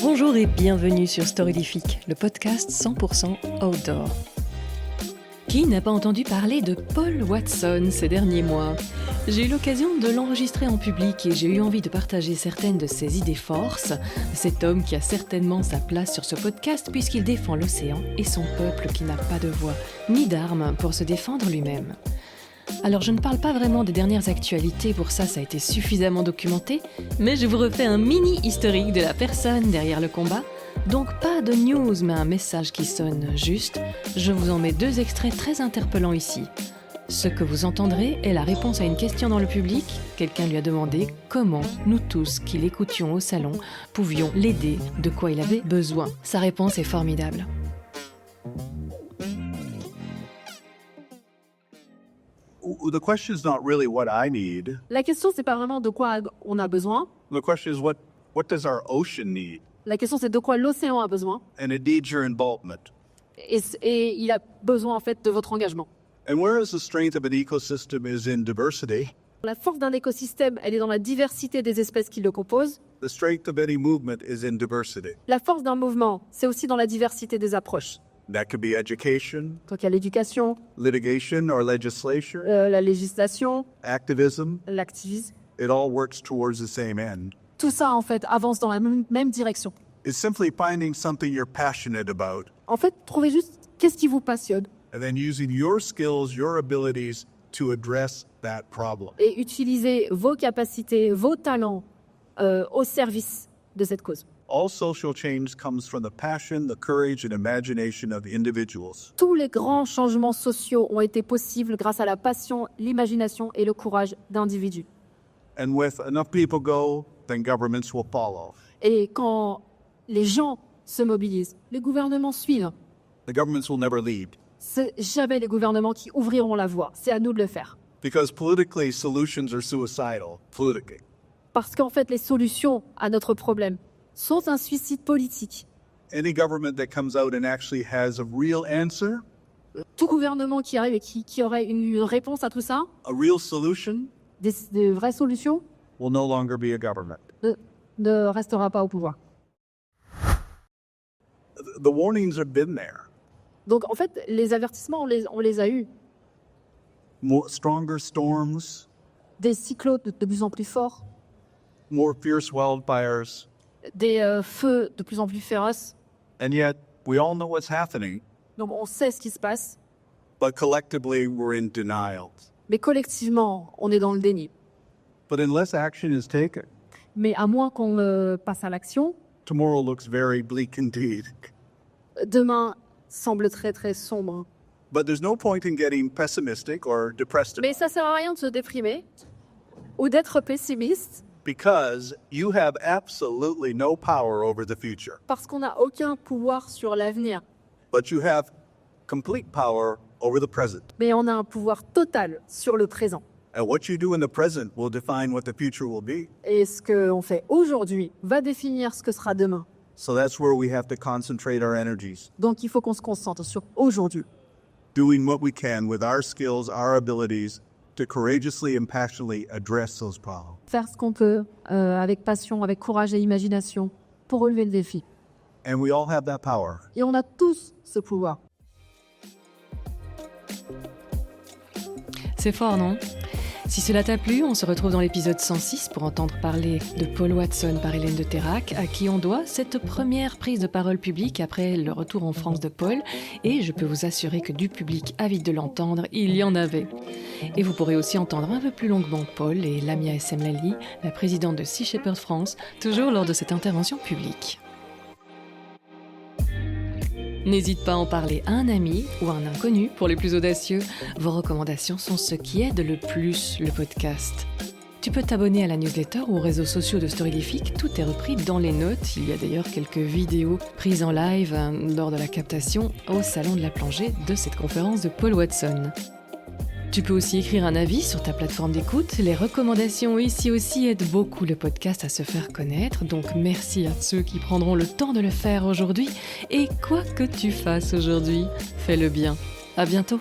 Bonjour et bienvenue sur Storylifique, le podcast 100% outdoor. Qui n'a pas entendu parler de Paul Watson ces derniers mois ? J'ai eu l'occasion de l'enregistrer en public et j'ai eu envie de partager certaines de ses idées forces. Cet homme qui a certainement sa place sur ce podcast puisqu'il défend l'océan et son peuple qui n'a pas de voix ni d'armes pour se défendre lui-même. Alors je ne parle pas vraiment des dernières actualités, pour ça a été suffisamment documenté, mais je vous refais un mini historique de la personne derrière le combat. Donc pas de news, mais un message qui sonne juste. Je vous en mets 2 extraits très interpellants ici. Ce que vous entendrez est la réponse à une question dans le public. Quelqu'un lui a demandé comment nous tous qui l'écoutions au salon pouvions l'aider, de quoi il avait besoin. Sa réponse est formidable. The question is not really what I need. La question, c'est pas vraiment de quoi on a besoin. The question is what does our ocean need? La question, c'est de quoi l'océan a besoin. And it needs your involvement. Et il a besoin, en fait, de votre engagement. And whereas the strength of an ecosystem is in diversity, La force d'un écosystème, elle est dans la diversité des espèces qui le composent. the strength of any movement is in diversity. La force d'un mouvement, c'est aussi dans la diversité des approches. That could be education, Donc il y a l'éducation, litigation or legislation, la législation, activism. l'activisme. It all works towards the same end. Tout ça, en fait, avance dans la même direction. It's simply finding something you're passionate about En fait, trouvez juste qu'est-ce qui vous passionne and then using your skills, your abilities to address that problem. et utilisez vos capacités, vos talents au service de cette cause. All social change comes from the passion, the courage, and imagination of individuals. Tous les grands changements sociaux ont été possibles grâce à la passion, l'imagination et le courage d'individus. And with enough people go, then governments will follow. Et quand les gens se mobilisent, les gouvernements suivent. The governments will never lead. C'est jamais les gouvernements qui ouvriront la voie. C'est à nous de le faire. Because politically, solutions are suicidal. Politically. Parce qu'en fait, les solutions à notre problème sont un suicide politique. Any government that comes out and actually has a real answer, Tout gouvernement qui arrive et qui aurait une réponse à tout ça, a real solution, des vraies solutions, will no longer be a government. ne restera pas au pouvoir. The warnings have been there. Donc en fait, les avertissements, on les a eus. Stronger storms, Des cyclones de plus en plus forts, more fierce wildfires, des feux de plus en plus féroces. and yet we all know what's happening, Donc on sait ce qui se passe, but collectively we're in denial. mais collectivement, on est dans le déni. But unless action is taken, Mais à moins qu'on passe à l'action, tomorrow looks very bleak indeed. demain semble très très sombre. But there's no point in getting pessimistic or depressed Mais ça sert à rien de se déprimer ou d'être pessimiste because you have absolutely no power over the future. parce qu'on n'a aucun pouvoir sur l'avenir. But you have complete power over the present. Mais on a un pouvoir total sur le présent. And what you do in the present will define what the future will be. Et ce qu'on fait aujourd'hui va définir ce que sera demain. So that's where we have to concentrate our energies, Donc il faut qu'on se concentre sur aujourd'hui. doing what we can with our skills, our abilities, to courageously and passionately address those problems. Faire ce qu'on peut avec passion, avec courage et imagination pour relever le défi. And we all have that power. Et on a tous ce pouvoir. C'est fort, non ? Si cela t'a plu, on se retrouve dans l'épisode 106 pour entendre parler de Paul Watson par Hélène de Terrac, à qui on doit cette première prise de parole publique après le retour en France de Paul. Et je peux vous assurer que du public avide de l'entendre, il y en avait. Et vous pourrez aussi entendre un peu plus longuement Paul et Lamia Essemlali, la présidente de Sea Shepherd France, toujours lors de cette intervention publique. N'hésite pas à en parler à un ami ou à un inconnu pour les plus audacieux. Vos recommandations sont ce qui aide le plus le podcast. Tu peux t'abonner à la newsletter ou aux réseaux sociaux de Storylifique, tout est repris dans les notes. Il y a d'ailleurs quelques vidéos prises en live lors de la captation au Salon de la Plongée de cette conférence de Paul Watson. Tu peux aussi écrire un avis sur ta plateforme d'écoute. Les recommandations ici aussi aident beaucoup le podcast à se faire connaître. Donc merci à ceux qui prendront le temps de le faire aujourd'hui. Et quoi que tu fasses aujourd'hui, fais-le bien. À bientôt.